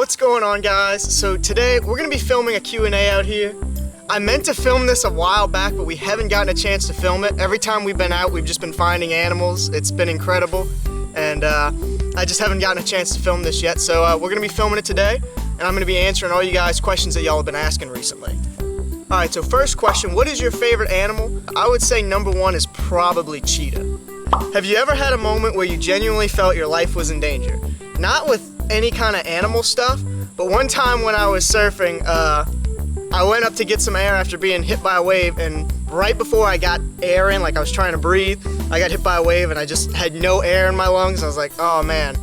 What's going on, guys? So today we're gonna be filming a Q&A out here. I meant to film this a while back, but we haven't gotten a chance to film it. Every time we've been out, we've just been finding animals. It's been incredible, and I just haven't gotten a chance to film this yet. So we're gonna be filming it today, and I'm gonna be answering all you guys' questions that y'all have been asking recently. All right, so first question, what is your favorite animal? I would say number one is probably cheetah. Have you ever had a moment where you genuinely felt your life was in danger? Not with any kind of animal stuff, but one time when I was surfing, I went up to get some air after being hit by a wave, and right before I got air in, like I was trying to breathe, I got hit by a wave and I just had no air in my lungs. I was like, oh man,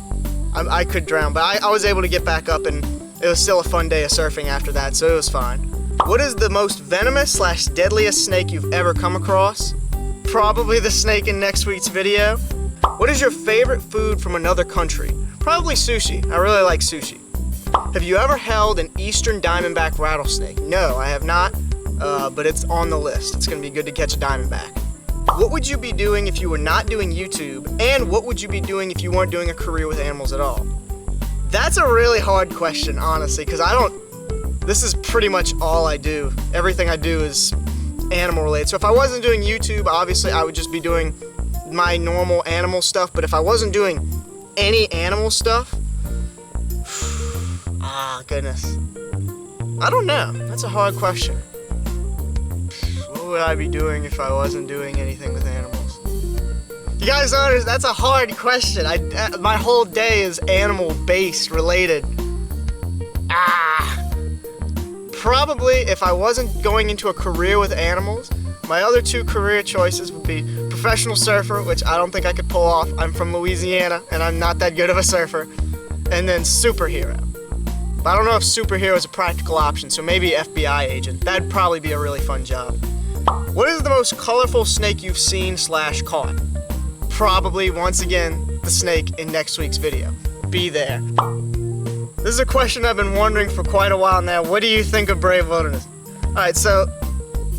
I could drown, but I was able to get back up, and it was still a fun day of surfing after that, so it was fine. What is the most venomous / deadliest snake you've ever come across? Probably the snake in next week's video. What is your favorite food from another country? Probably sushi. I really like sushi. Have you ever held an eastern diamondback rattlesnake? No, I have not, but it's on the list. It's gonna be good to catch a diamondback. What would you be doing if you were not doing YouTube? And what would you be doing if you weren't doing a career with animals at all? That's a really hard question, honestly, because this is pretty much all I do. Everything I do is animal related. So if I wasn't doing YouTube, obviously I would just be doing my normal animal stuff, but if I wasn't doing any animal stuff, goodness, I don't know. That's a hard question. What would I be doing if I wasn't doing anything with animals? You guys notice that's a hard question. My whole day is animal based related. Probably if I wasn't going into a career with animals, my other two career choices would be professional surfer, which I don't think I could pull off. I'm from Louisiana and I'm not that good of a surfer. And then superhero. But I don't know if superhero is a practical option, so maybe FBI agent. That'd probably be a really fun job. What is the most colorful snake you've seen / caught? Probably, once again, the snake in next week's video. Be there. This is a question I've been wondering for quite a while now. What do you think of Brave Wilderness? Alright, so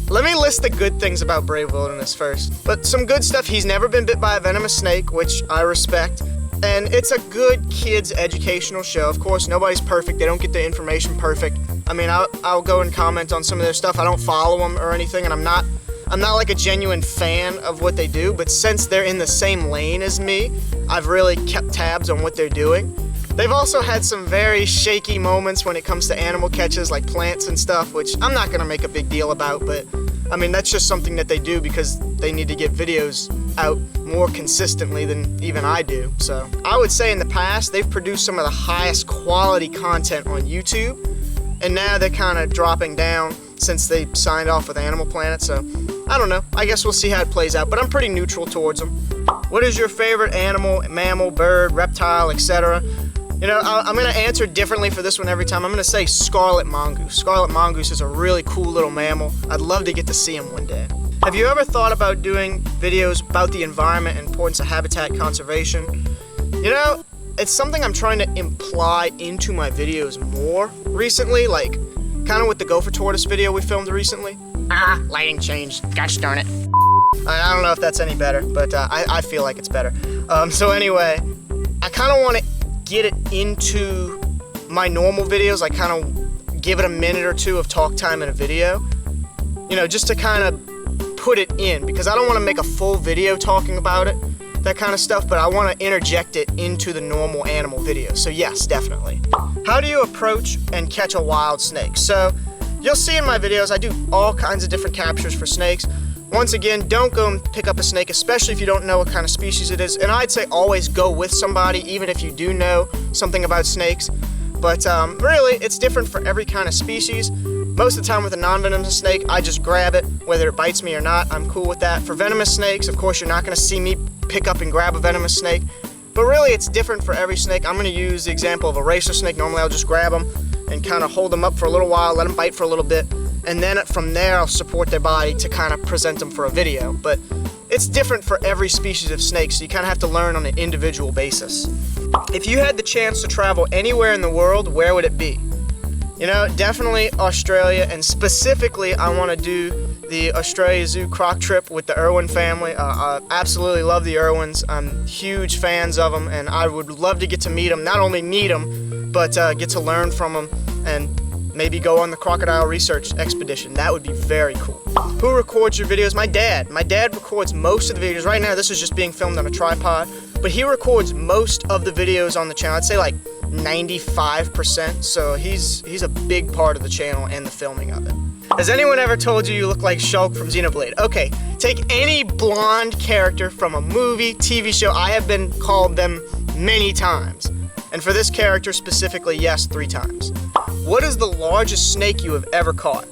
let me list the good things about Brave Wilderness first. But some good stuff, he's never been bit by a venomous snake, which I respect. And it's a good kids educational show. Of course, nobody's perfect. They don't get the information perfect. I mean, I'll go and comment on some of their stuff. I don't follow them or anything, and I'm not like a genuine fan of what they do, but since they're in the same lane as me, I've really kept tabs on what they're doing. They've also had some very shaky moments when it comes to animal catches, like plants and stuff, which I'm not gonna make a big deal about, but I mean, that's just something that they do because they need to get videos out more consistently than even I do. So I would say in the past, they've produced some of the highest quality content on YouTube, and now they're kind of dropping down since they signed off with Animal Planet. So I don't know, I guess we'll see how it plays out, but I'm pretty neutral towards them. What is your favorite animal, mammal, bird, reptile, etc.? You know, I'm going to answer differently for this one every time. I'm going to say scarlet mongoose. Scarlet mongoose is a really cool little mammal. I'd love to get to see him one day. Have you ever thought about doing videos about the environment and importance of habitat conservation? You know, it's something I'm trying to imply into my videos more recently, like kind of with the gopher tortoise video we filmed recently. Lighting changed. Gosh darn it. I don't know if that's any better, but I feel like it's better. So anyway, I kind of want to get it into my normal videos, like kind of give it a minute or two of talk time in a video, you know, just to kind of put it in, because I don't want to make a full video talking about it, that kind of stuff, but I want to interject it into the normal animal video. So yes, definitely. How do you approach and catch a wild snake? So you'll see in my videos I do all kinds of different captures for snakes. Once again, don't go and pick up a snake, especially if you don't know what kind of species it is. And I'd say always go with somebody, even if you do know something about snakes. But really, it's different for every kind of species. Most of the time with a non-venomous snake, I just grab it, whether it bites me or not. I'm cool with that. For venomous snakes, of course, you're not going to see me pick up and grab a venomous snake. But really, it's different for every snake. I'm going to use the example of a racer snake. Normally, I'll just grab them and kind of hold them up for a little while, let them bite for a little bit. And then from there, I'll support their body to kind of present them for a video. But it's different for every species of snake, so you kind of have to learn on an individual basis. If you had the chance to travel anywhere in the world, where would it be? You know, definitely Australia, and specifically, I want to do the Australia Zoo croc trip with the Irwin family. I absolutely love the Irwins. I'm huge fans of them, and I would love to get to meet them. Not only meet them, but get to learn from them and maybe go on the crocodile research expedition. That would be very cool. Who records your videos? My dad. My dad records most of the videos. Right now, this is just being filmed on a tripod, but he records most of the videos on the channel. I'd say like 95%, so he's a big part of the channel and the filming of it. Has anyone ever told you you look like Shulk from Xenoblade? Okay, take any blonde character from a movie, TV show. I have been called them many times. And for this character specifically, yes, 3 times. What is the largest snake you have ever caught?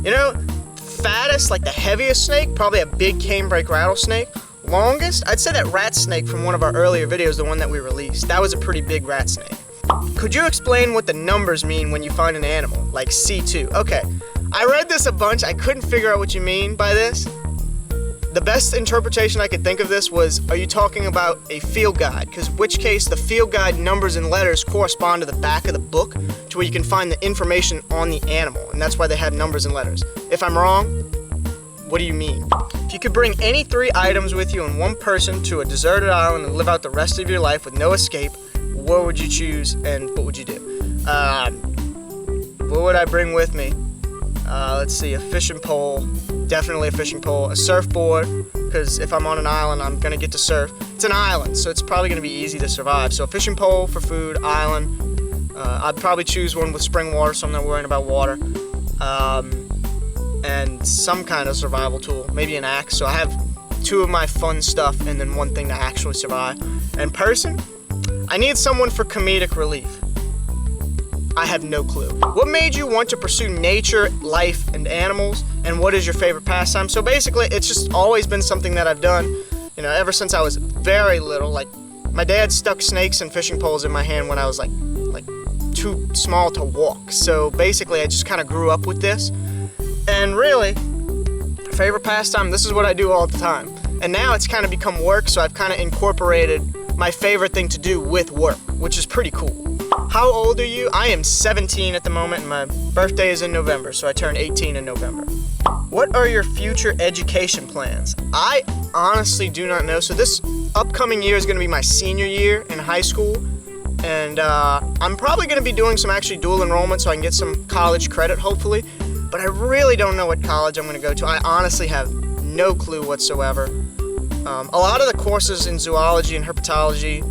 You know, fattest, like the heaviest snake, probably a big canebrake rattlesnake. Longest, I'd say that rat snake from one of our earlier videos, the one that we released. That was a pretty big rat snake. Could you explain what the numbers mean when you find an animal, like C2? Okay, I read this a bunch. I couldn't figure out what you mean by this. The best interpretation I could think of this was, are you talking about a field guide? Because in which case, the field guide numbers and letters correspond to the back of the book to where you can find the information on the animal, and that's why they have numbers and letters. If I'm wrong, what do you mean? If you could bring any 3 items with you and one person to a deserted island and live out the rest of your life with no escape, what would you choose and what would you do? What would I bring with me? Let's see, a fishing pole, definitely a fishing pole, a surfboard, because if I'm on an island, I'm gonna get to surf. It's an island, so it's probably gonna be easy to survive. So a fishing pole for food, island. I'd probably choose one with spring water, so I'm not worrying about water. And some kind of survival tool, maybe an axe. So I have 2 of my fun stuff and then 1 thing to actually survive. And person, I need someone for comedic relief. I have no clue. What made you want to pursue nature, life, and animals? And what is your favorite pastime? So basically, it's just always been something that I've done, you know, ever since I was very little. Like, my dad stuck snakes and fishing poles in my hand when I was like too small to walk. So basically, I just kind of grew up with this. And really, favorite pastime, this is what I do all the time. And now it's kind of become work, so I've kind of incorporated my favorite thing to do with work, which is pretty cool. How old are you? I am 17 at the moment, and my birthday is in November, so I turn 18 in November. What are your future education plans? I honestly do not know. So this upcoming year is going to be my senior year in high school, and I'm probably going to be doing some actually dual enrollment so I can get some college credit, hopefully. But I really don't know what college I'm going to go to. I honestly have no clue whatsoever. A lot of the courses in zoology and herpetology,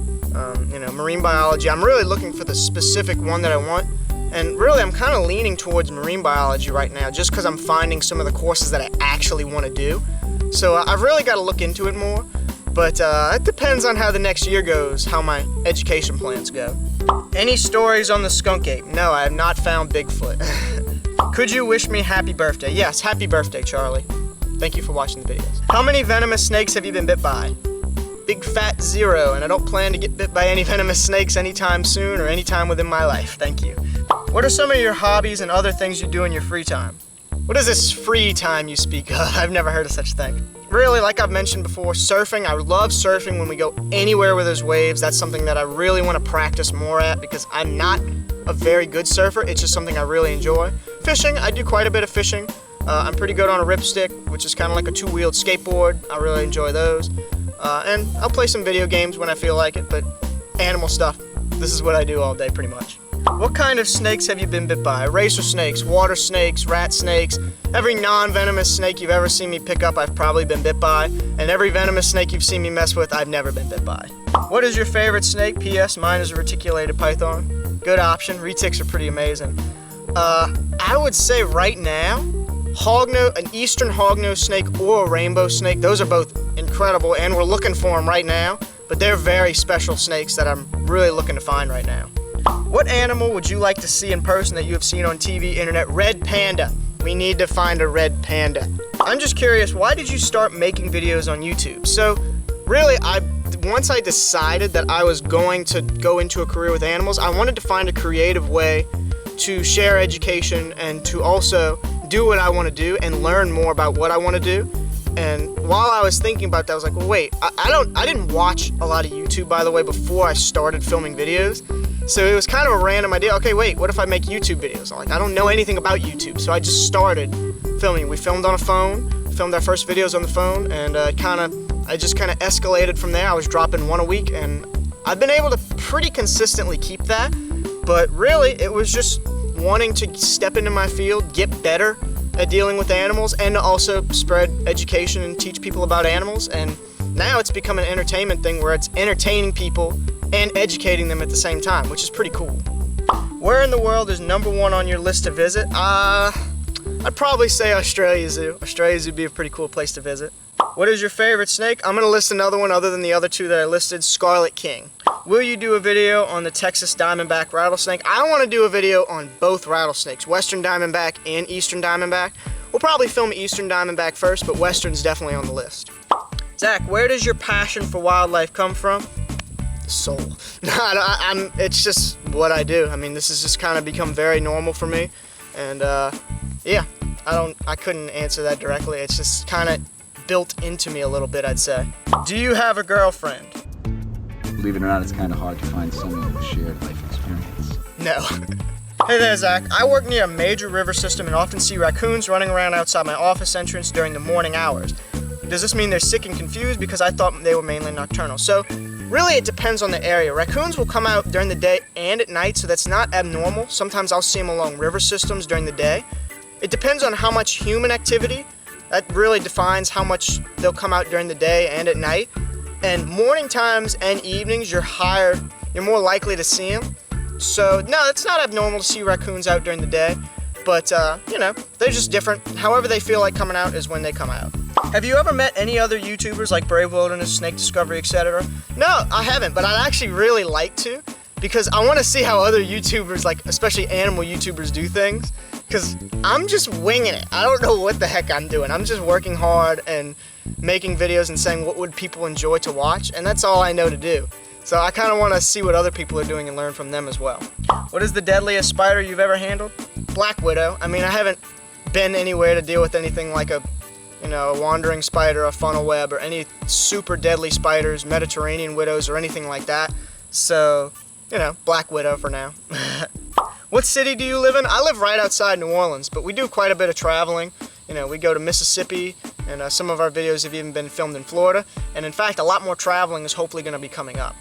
you know, marine biology, I'm really looking for the specific one that I want. And really, I'm kind of leaning towards marine biology right now just because I'm finding some of the courses that I actually want to do. So I've really got to look into it more. But it depends on how the next year goes, how my education plans go. Any stories on the skunk ape? No, I have not found Bigfoot. Could you wish me happy birthday? Yes, happy birthday, Charlie. Thank you for watching the videos. How many venomous snakes have you been bit by? Big fat 0, and I don't plan to get bit by any venomous snakes anytime soon or anytime within my life. Thank you. What are some of your hobbies and other things you do in your free time? What is this free time you speak of? I've never heard of such a thing. Really, like I've mentioned before, surfing. I love surfing when we go anywhere where there's waves. That's something that I really want to practice more at because I'm not a very good surfer. It's just something I really enjoy. Fishing, I do quite a bit of fishing. I'm pretty good on a ripstick, which is kind of like a 2-wheeled skateboard. I really enjoy those. And I'll play some video games when I feel like it, but animal stuff, this is what I do all day pretty much. What kind of snakes have you been bit by? Racer snakes, water snakes, rat snakes. Every non-venomous snake you've ever seen me pick up, I've probably been bit by. And every venomous snake you've seen me mess with, I've never been bit by. What is your favorite snake? P.S. Mine is a reticulated python. Good option. Retics are pretty amazing. I would say right now, an eastern hognose snake or a rainbow snake, those are both incredible, and we're looking for them right now, but they're very special snakes that I'm really looking to find right now. What animal would you like to see in person that you have seen on TV, internet? Red panda. We need to find a red panda. I'm just curious, why did you start making videos on YouTube? So really, once I decided that I was going to go into a career with animals, I wanted to find a creative way to share education and to also do what I want to do and learn more about what I want to do. And while I was thinking about that, I was like, well, wait, I didn't watch a lot of YouTube, by the way, before I started filming videos. So it was kind of a random idea. Okay, wait, what if I make YouTube videos? I'm like, I don't know anything about YouTube, so I just started filming. We filmed on a phone, filmed our first videos on the phone, and I just kind of escalated from there. I was dropping one a week, and I've been able to pretty consistently keep that. But really, it was just wanting to step into my field, get better at dealing with animals, and to also spread education and teach people about animals. And now it's become an entertainment thing where it's entertaining people and educating them at the same time, which is pretty cool. Where in the world is #1 on your list to visit? I'd probably say Australia Zoo. Australia Zoo would be a pretty cool place to visit. What is your favorite snake? I'm going to list another one other than the other two that I listed, Scarlet King. Will you do a video on the Texas Diamondback rattlesnake? I want to do a video on both rattlesnakes, Western Diamondback and Eastern Diamondback. We'll probably film Eastern Diamondback first, but Western's definitely on the list. Zach, where does your passion for wildlife come from? Soul. It's just what I do. I mean, this has just kind of become very normal for me. And yeah, I couldn't answer that directly. It's just kind of built into me a little bit, I'd say. Do you have a girlfriend? Believe it or not, it's kind of hard to find someone with shared life experience. No. Hey there, Zach. I work near a major river system and often see raccoons running around outside my office entrance during the morning hours. Does this mean they're sick and confused? Because I thought they were mainly nocturnal. So, really it depends on the area. Raccoons will come out during the day and at night, so that's not abnormal. Sometimes I'll see them along river systems during the day. It depends on how much human activity. That really defines how much they'll come out during the day and at night. And morning times and evenings, you're more likely to see them. So, no, it's not abnormal to see raccoons out during the day. But, you know, they're just different. However they feel like coming out is when they come out. Have you ever met any other YouTubers like Brave Wilderness, Snake Discovery, etc.? No, I haven't, but I'd actually really like to, because I want to see how other YouTubers, like especially animal YouTubers, do things. Because I'm just winging it. I don't know what the heck I'm doing. I'm just working hard and making videos and saying what would people enjoy to watch, and that's all I know to do. So I kind of want to see what other people are doing and learn from them as well. What is the deadliest spider you've ever handled? Black widow. I mean, I haven't been anywhere to deal with anything like a wandering spider, a funnel web, or any super deadly spiders, Mediterranean widows, or anything like that. So, black widow for now. What city do you live in? I live right outside New Orleans, but we do quite a bit of traveling. We go to Mississippi, and some of our videos have even been filmed in Florida. And in fact, a lot more traveling is hopefully going to be coming up.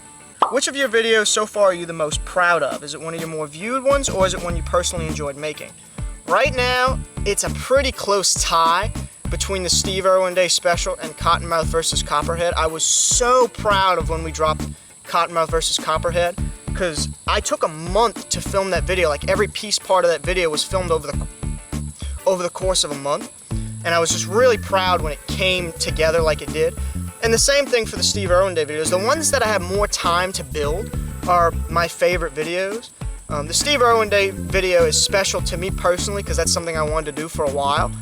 Which of your videos so far are you the most proud of? Is it one of your more viewed ones, or is it one you personally enjoyed making? Right now, it's a pretty close tie between the Steve Irwin Day special and Cottonmouth vs. Copperhead. I was so proud of when we dropped Cottonmouth vs. Copperhead, because I took a month to film that video. Like, every part of that video was filmed over the course of a month, and I was just really proud when it came together like it did. And the same thing for the Steve Irwin Day videos. The ones that I have more time to build are my favorite videos. The Steve Irwin Day video is special to me personally because that's something I wanted to do for a while.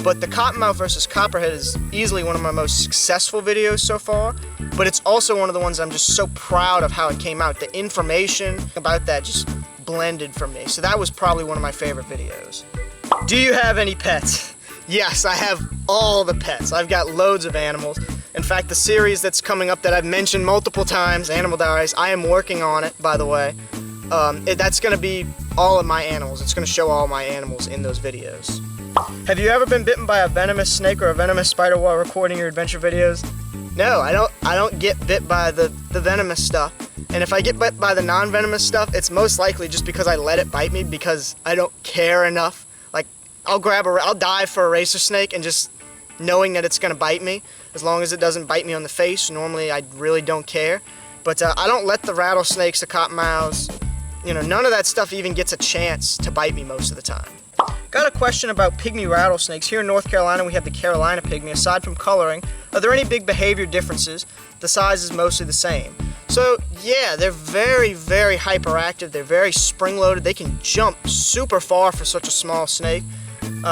But the Cottonmouth vs. Copperhead is easily one of my most successful videos so far. But it's also one of the ones I'm just so proud of how it came out. The information about that just blended for me. So that was probably one of my favorite videos. Do you have any pets? Yes, I have all the pets. I've got loads of animals. In fact, the series that's coming up that I've mentioned multiple times, Animal Diaries, I am working on it, by the way. That's going to be all of my animals. It's going to show all my animals in those videos. Have you ever been bitten by a venomous snake or a venomous spider while recording your adventure videos? No, I don't get bit by the venomous stuff. And if I get bit by the non-venomous stuff, it's most likely just because I let it bite me because I don't care enough. Like, I'll dive for a racer snake and just knowing that it's going to bite me. As long as it doesn't bite me on the face, normally I really don't care. But I don't let the rattlesnakes, the cottonmouths, none of that stuff even gets a chance to bite me most of the time. Got a question about pygmy rattlesnakes. Here in North Carolina, we have the Carolina pygmy. Aside from coloring, are there any big behavior differences? The size is mostly the same. So yeah, they're very, very hyperactive. They're very spring-loaded. They can jump super far for such a small snake.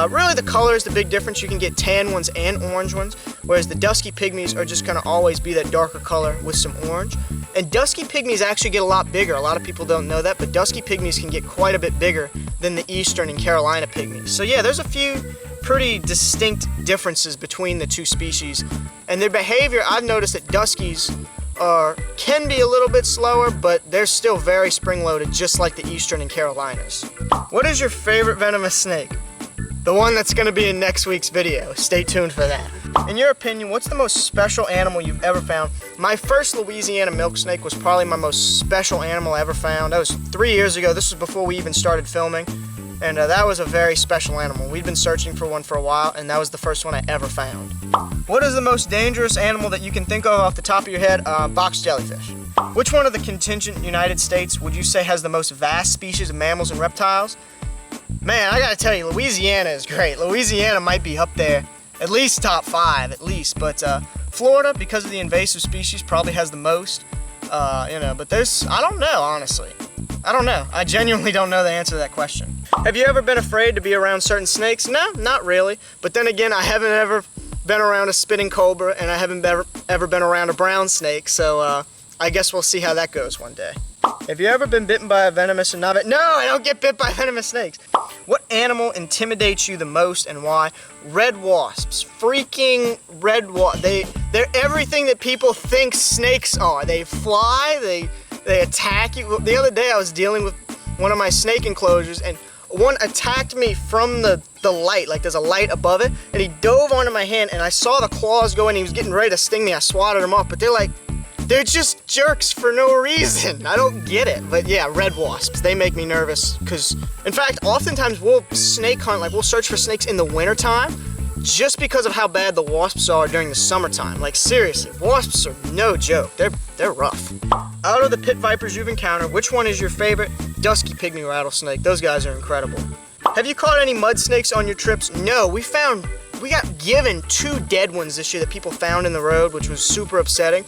Really, the color is the big difference. You can get tan ones and orange ones, whereas the dusky pygmies are just going to always be that darker color with some orange. And dusky pygmies actually get a lot bigger. A lot of people don't know that, but dusky pygmies can get quite a bit bigger than the eastern and Carolina pygmies. So yeah, there's a few pretty distinct differences between the two species. And their behavior, I've noticed that duskies can be a little bit slower, but they're still very spring-loaded, just like the eastern and Carolinas. What is your favorite venomous snake? The one that's gonna be in next week's video. Stay tuned for that. In your opinion, what's the most special animal you've ever found? My first Louisiana milk snake was probably my most special animal I ever found. That was 3 years ago. This was before we even started filming. And that was a very special animal. We'd been searching for one for a while, and that was the first one I ever found. What is the most dangerous animal that you can think of off the top of your head? Box jellyfish. Which one of the contingent United States would you say has the most vast species of mammals and reptiles? Man, I gotta tell you, Louisiana is great. Louisiana might be up there, at least top 5, at least. But Florida, because of the invasive species, probably has the most. But there's, I don't know, honestly. I don't know. I genuinely don't know the answer to that question. Have you ever been afraid to be around certain snakes? No, not really. But then again, I haven't ever been around a spitting cobra, and I haven't ever been around a brown snake, so I guess we'll see how that goes one day. Have you ever been bitten by a venomous and not? No, I don't get bit by venomous snakes. What animal intimidates you the most and why? Red wasps. Freaking red wasps. They're everything that people think snakes are. They fly, they attack you. The other day I was dealing with one of my snake enclosures, and one attacked me from the light, like there's a light above it, and he dove onto my hand, and I saw the claws go in, he was getting ready to sting me. I swatted him off, but they're just jerks for no reason. I don't get it. But yeah, red wasps, they make me nervous, because in fact, oftentimes we'll snake hunt, like we'll search for snakes in the wintertime, just because of how bad the wasps are during the summertime. Like seriously, wasps are no joke. They're rough. Out of the pit vipers you've encountered, which one is your favorite? Dusky pygmy rattlesnake. Those guys are incredible. Have you caught any mud snakes on your trips? No, we got given 2 dead ones this year that people found in the road, which was super upsetting.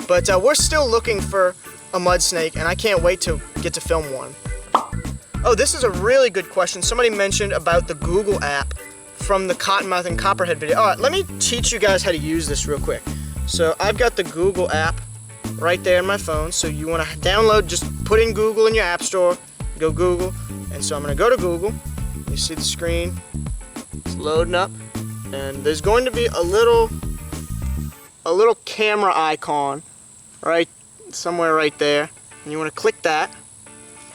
But we're still looking for a mud snake, and I can't wait to get to film one. Oh, this is a really good question. Somebody mentioned about the Google app from the Cottonmouth and Copperhead video. All right, let me teach you guys how to use this real quick. So I've got the Google app right there in my phone. So you want to download, just put in Google in your app store, go Google. And so I'm going to go to Google. You see the screen, it's loading up. And there's going to be a little camera icon right somewhere right there. And you want to click that.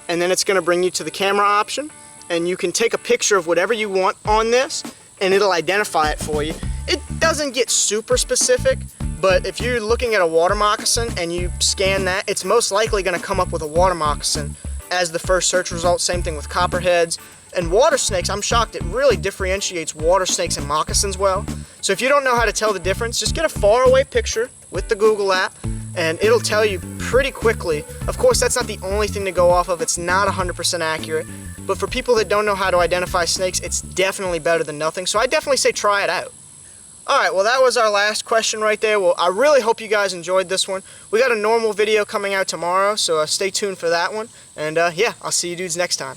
And then it's going to bring you to the camera option. And you can take a picture of whatever you want on this, and it'll identify it for you. It doesn't get super specific, but if you're looking at a water moccasin and you scan that, it's most likely going to come up with a water moccasin as the first search result. Same thing with copperheads. And water snakes, I'm shocked, it really differentiates water snakes and moccasins well. So if you don't know how to tell the difference, just get a faraway picture with the Google app, and it'll tell you pretty quickly. Of course, that's not the only thing to go off of. It's not 100% accurate. But for people that don't know how to identify snakes, it's definitely better than nothing. So I definitely say try it out. All right, well, that was our last question right there. Well, I really hope you guys enjoyed this one. We got a normal video coming out tomorrow, so stay tuned for that one. And yeah, I'll see you dudes next time.